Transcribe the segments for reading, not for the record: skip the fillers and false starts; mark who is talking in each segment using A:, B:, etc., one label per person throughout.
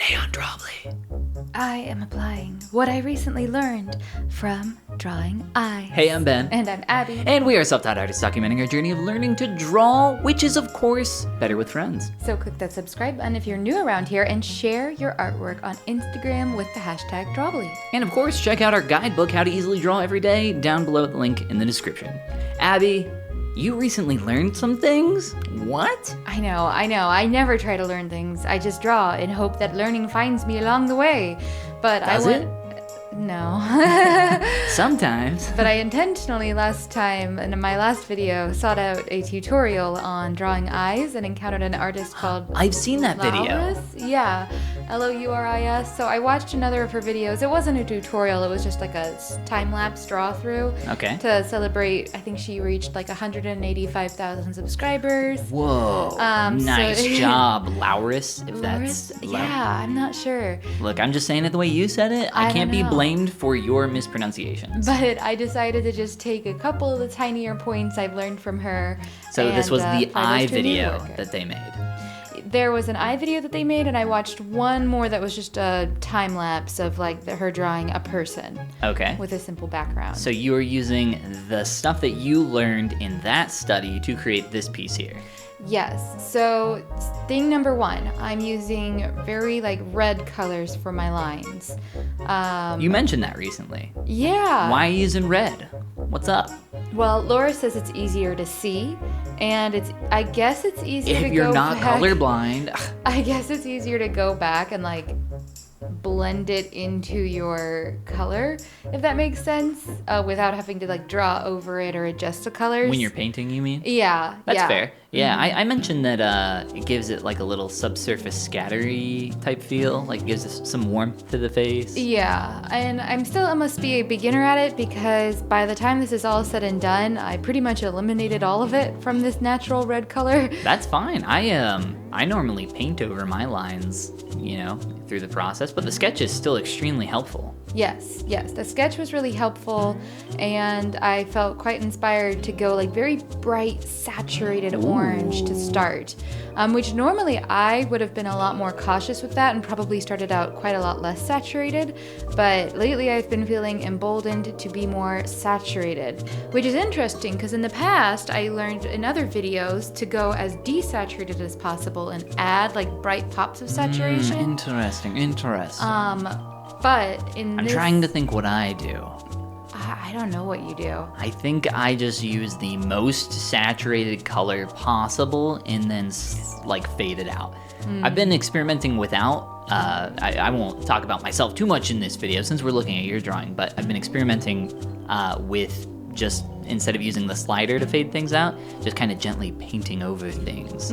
A: Hey, on Drawbli.
B: I am applying what I recently learned from drawing eyes.
A: Hey, I'm Ben.
B: And I'm Abby.
A: And we are self-taught artists documenting our journey of learning to draw, which is, of course, better with friends.
B: So click that subscribe button if you're new around here and share your artwork on Instagram with the hashtag Drawbli.
A: And of course, check out our guidebook, How to Easily Draw Every Day, down below at the link in the description. Abby, you recently learned some things? What?
B: I know. I never try to learn things. I just draw and hope that learning finds me along the way. But
A: Does
B: it?
A: it?
B: No.
A: Sometimes.
B: But I intentionally last time, in my last video, sought out a tutorial on drawing eyes and encountered an artist called
A: I've seen that video.
B: Louris? Yeah, Louris. So I watched another of her videos. It wasn't a tutorial, it was just like a time-lapse draw-through.
A: Okay.
B: To celebrate, I think she reached like 185,000 subscribers.
A: Whoa. Nice job, Louris, if that's...
B: Yeah, I'm not sure.
A: Look, I'm just saying it the way you said it. I can't be blamed for your mispronunciations.
B: But I decided to just take a couple of the tinier points I've learned from her.
A: So this was the eye video
B: that
A: that they made.
B: There was an eye video that they made, and I watched one more that was just a time lapse of like her drawing a person.
A: Okay.
B: With a simple background.
A: So you are using the stuff that you learned in that study to create this piece here.
B: Yes. So thing number one, I'm using very like red colors for my lines.
A: You mentioned that recently.
B: Yeah.
A: Why are you using red? What's up?
B: Well, Laura says it's easier to see, and I guess it's easier to go back.
A: If you're not colorblind.
B: I guess it's easier to go back and like blend it into your color, if that makes sense, without having to like draw over it or adjust the colors.
A: When you're painting, you mean?
B: Yeah.
A: That's fair. Yeah, I mentioned that it gives it like a little subsurface scattery type feel, like gives us some warmth to the face.
B: Yeah, and I must be a beginner at it because by the time this is all said and done, I pretty much eliminated all of it from this natural red color.
A: That's fine. I normally paint over my lines, through the process, but the sketch is still extremely helpful.
B: Yes, the sketch was really helpful, and I felt quite inspired to go like very bright, saturated orange to start, which normally I would have been a lot more cautious with that and probably started out quite a lot less saturated, but lately I've been feeling emboldened to be more saturated, which is interesting because in the past I learned in other videos to go as desaturated as possible and add like bright pops of saturation.
A: Interesting.
B: But
A: I'm trying to think what I do.
B: I don't know what you do.
A: I think I just use the most saturated color possible and then fade it out. I've been experimenting without, I won't talk about myself too much in this video since we're looking at your drawing, but I've been experimenting with just, instead of using the slider to fade things out, just kind of gently painting over things,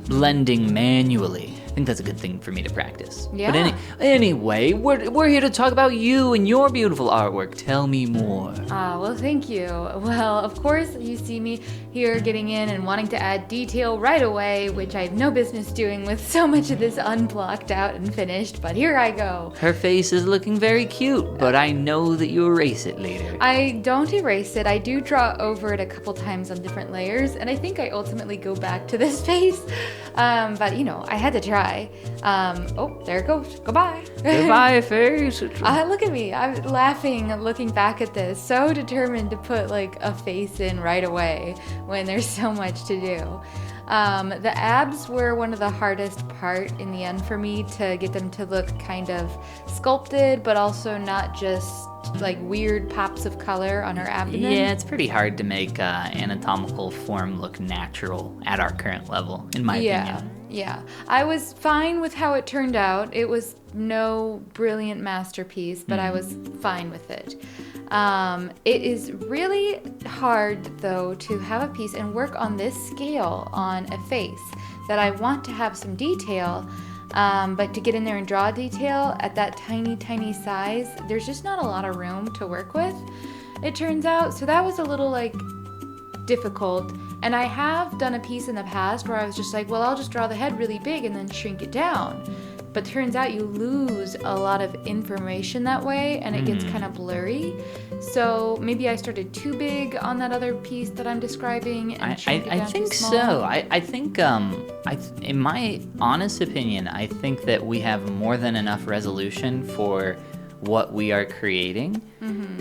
A: blending manually. I think that's a good thing for me to practice.
B: Yeah.
A: But anyway, we're here to talk about you and your beautiful artwork. Tell me more.
B: Well, thank you. Well, of course, you see me here getting in and wanting to add detail right away, which I have no business doing with so much of this unblocked out and finished, but here I go.
A: Her face is looking very cute, but I know that you erase it later.
B: I don't erase it. I do draw over it a couple times on different layers, and I think I ultimately go back to this face. But, I had to try. There it goes. Goodbye.
A: Goodbye, face.
B: Look at me. I'm laughing, looking back at this, so determined to put like a face in right away when there's so much to do. The abs were one of the hardest part in the end for me to get them to look kind of sculpted, but also not just like weird pops of color on her abdomen.
A: Yeah, it's pretty hard to make anatomical form look natural at our current level, in my opinion.
B: Yeah, I was fine with how it turned out. It was no brilliant masterpiece, but I was fine with it. It is really hard, though, to have a piece and work on this scale on a face that I want to have some detail, but to get in there and draw detail at that tiny, tiny size, there's just not a lot of room to work with, it turns out. So that was a little, difficult. And I have done a piece in the past where I was just like, well, I'll just draw the head really big and then shrink it down. But turns out you lose a lot of information that way, and it gets kind of blurry. So maybe I started too big on that other piece that I'm describing, and shrunk it down
A: I think
B: too small.
A: so. I think, in my honest opinion, I think that we have more than enough resolution for what we are creating.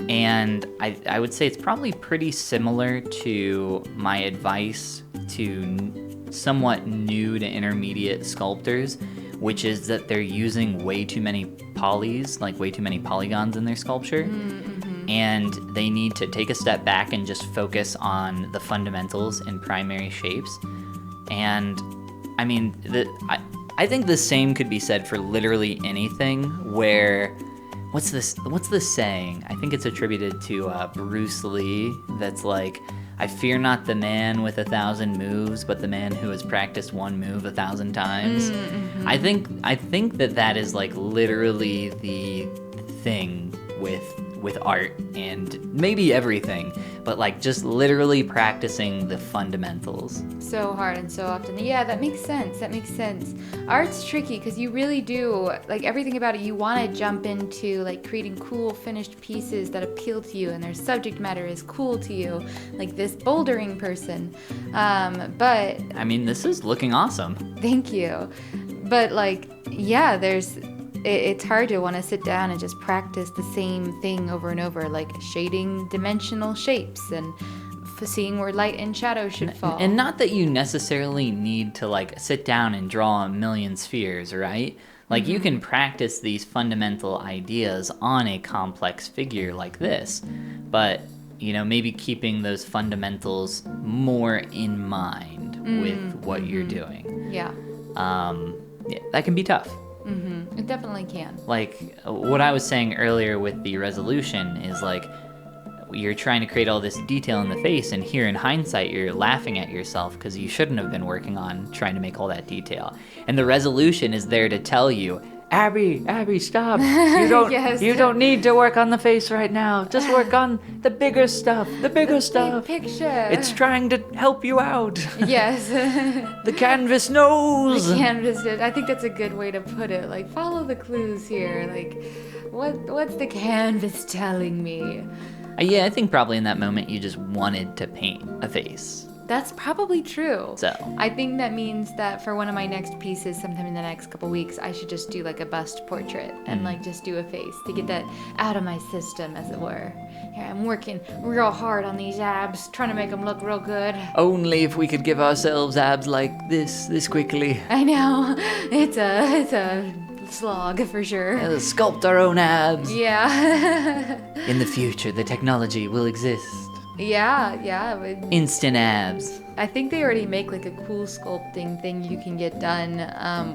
A: And I would say it's probably pretty similar to my advice to somewhat new to intermediate sculptors, which is that they're using way too many polys, like way too many polygons in their sculpture. And they need to take a step back and just focus on the fundamentals and primary shapes. And I mean, I think the same could be said for literally anything where, what's the saying? I think it's attributed to Bruce Lee, that's like, I fear not the man with 1,000 moves, but the man who has practiced one move 1,000 times. I think that is like literally the thing with art and maybe everything, but like just literally practicing the fundamentals.
B: So hard and so often. Yeah, that makes sense. Art's tricky because you really do, like, everything about it, you want to jump into like creating cool finished pieces that appeal to you and their subject matter is cool to you, like this bouldering person. But
A: I mean, this is looking awesome.
B: Thank you. But like, yeah, it's hard to want to sit down and just practice the same thing over and over, like shading dimensional shapes and seeing where light and shadow should fall.
A: And not that you necessarily need to like sit down and draw a million spheres, right? Like you can practice these fundamental ideas on a complex figure like this, but you know, maybe keeping those fundamentals more in mind with what you're doing.
B: Yeah.
A: Yeah, that can be tough.
B: It definitely can.
A: Like what I was saying earlier with the resolution is like you're trying to create all this detail in the face, and here in hindsight you're laughing at yourself because you shouldn't have been working on trying to make all that detail. And the resolution is there to tell you, Abby, stop. You don't
B: Yes.
A: you don't need to work on the face right now. Just work on the bigger stuff. The bigger stuff.
B: Big picture.
A: It's trying to help you out.
B: Yes.
A: The canvas knows.
B: The canvas did. I think that's a good way to put it. Like, follow the clues here. Like, what's the canvas telling me?
A: Yeah, I think probably in that moment you just wanted to paint a face.
B: That's probably true.
A: So
B: I think that means that for one of my next pieces, sometime in the next couple weeks, I should just do like a bust portrait and like just do a face to get that out of my system, as it were. Here, I'm working real hard on these abs, trying to make them look real good.
A: only if we could give ourselves abs like this quickly.
B: I know. It's a slog for sure.
A: Sculpt our own abs.
B: Yeah.
A: In the future, the technology will exist.
B: Yeah.
A: Instant abs.
B: I think they already make like a cool sculpting thing you can get done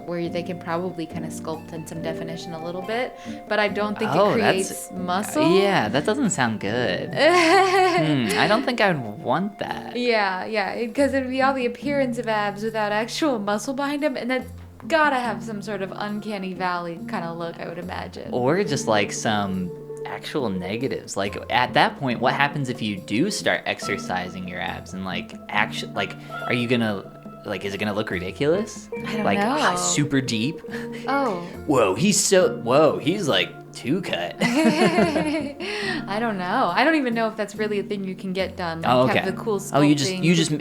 B: where they can probably kind of sculpt in some definition a little bit, but I don't think it creates muscle.
A: Yeah, that doesn't sound good. I don't think I would want that.
B: Yeah, because it'd be all the appearance of abs without actual muscle behind them, and that's gotta have some sort of uncanny valley kind of look, I would imagine.
A: Or just like some actual negatives. Like at that point, what happens if you do start exercising your abs and like are you gonna like, is it gonna look ridiculous?
B: I don't
A: like
B: know.
A: super deep?
B: Oh.
A: Whoa, he's like two cut.
B: I don't know. I don't even know if that's really a thing you can get done. Like,
A: Oh, okay.
B: have the cool sculpting.
A: Oh,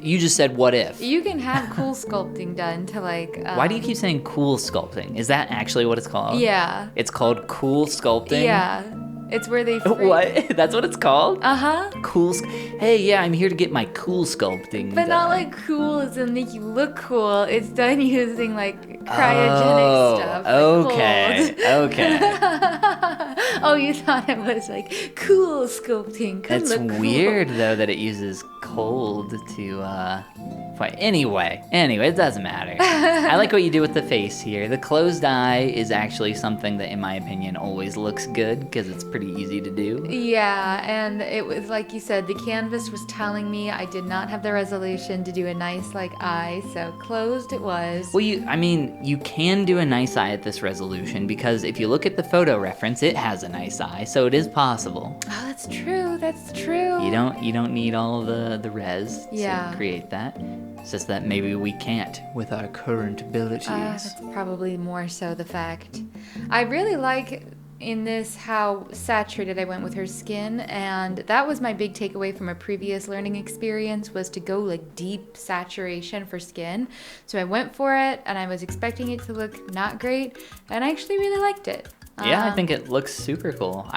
A: you just said what if?
B: You can have cool sculpting done to like.
A: Why do you keep saying cool sculpting? Is that actually what it's called?
B: Yeah.
A: It's called cool sculpting?
B: Yeah. It's where they.
A: What? That's what it's called?
B: Uh-huh.
A: Cool. Hey, yeah, I'm here to get my cool sculpting
B: But
A: done.
B: not like cool as in make you look cool. It's done using like cryogenic stuff.
A: Okay.
B: Like
A: Okay.
B: Oh, you thought it was like cool sculpting. Could
A: It's
B: look cool.
A: weird though that it uses cold to fight. Anyway, it doesn't matter. I like what you do with the face here. The closed eye is actually something that in my opinion always looks good because it's pretty easy to do.
B: Yeah, and it was like you said, the canvas was telling me I did not have the resolution to do a nice like eye, so closed it was.
A: Well, you can do a nice eye at this resolution because if you look at the photo reference, it has has a nice eye, so it is possible.
B: Oh, that's true. That's true.
A: You don't need all the res to create that. It's just that maybe we can't with our current abilities.
B: That's probably more so the fact. I really like in this how saturated I went with her skin, and that was my big takeaway from a previous learning experience, was to go like deep saturation for skin. So I went for it, and I was expecting it to look not great, and I actually really liked it.
A: Yeah, I think it looks super cool.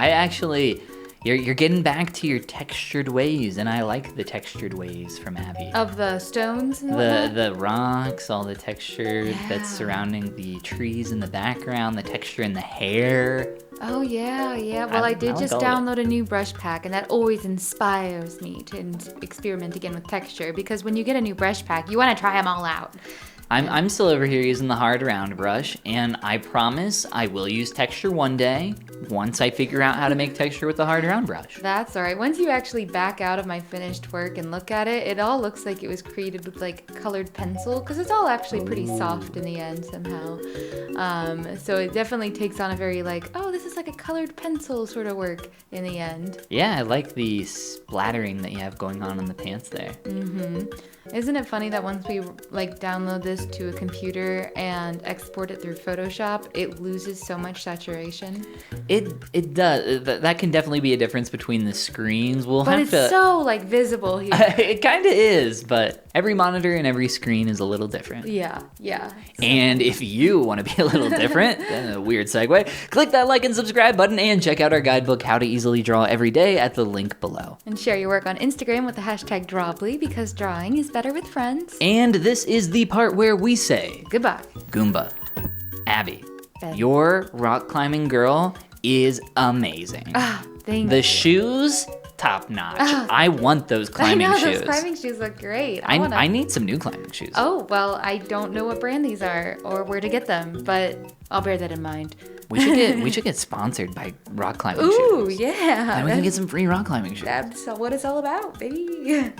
A: You're getting back to your textured ways, and I like the textured ways from Abby.
B: Of the stones and whatnot?
A: The rocks, all the texture that's surrounding the trees in the background, the texture in the hair.
B: Oh, yeah. Well, I did just download a new brush pack, and that always inspires me to experiment again with texture, because when you get a new brush pack, you want to try them all out.
A: I'm still over here using the hard round brush, and I promise I will use texture one day once I figure out how to make texture with the hard round brush.
B: That's all right. Once you actually back out of my finished work and look at it, it all looks like it was created with like colored pencil, because it's all actually pretty soft in the end somehow. So it definitely takes on a very like, oh, this is like a colored pencil sort of work in the end.
A: Yeah, I like the splattering that you have going on the pants there.
B: Isn't it funny that once we like download this to a computer and export it through Photoshop, it loses so much saturation?
A: It does. That can definitely be a difference between the screens.
B: But it's so like visible here.
A: It kind of is, but every monitor and every screen is a little different.
B: Yeah.
A: And if you want to be a little different, then a weird segue, click that like and subscribe button and check out our guidebook, How to Easily Draw Every Day, at the link below.
B: And share your work on Instagram with the hashtag Drawbli, because drawing is better with friends.
A: And this is the part where we say
B: goodbye.
A: Goomba. Abby, your rock climbing girl is amazing.
B: Thank you.
A: The shoes, top notch. I want those climbing shoes.
B: Those climbing shoes look great.
A: I need some new climbing shoes.
B: Oh, well, I don't know what brand these are or where to get them, but I'll bear that in mind.
A: We should get sponsored by rock climbing
B: shoes.
A: Ooh,
B: yeah.
A: And we can get some free rock climbing shoes.
B: That's what it's all about, baby.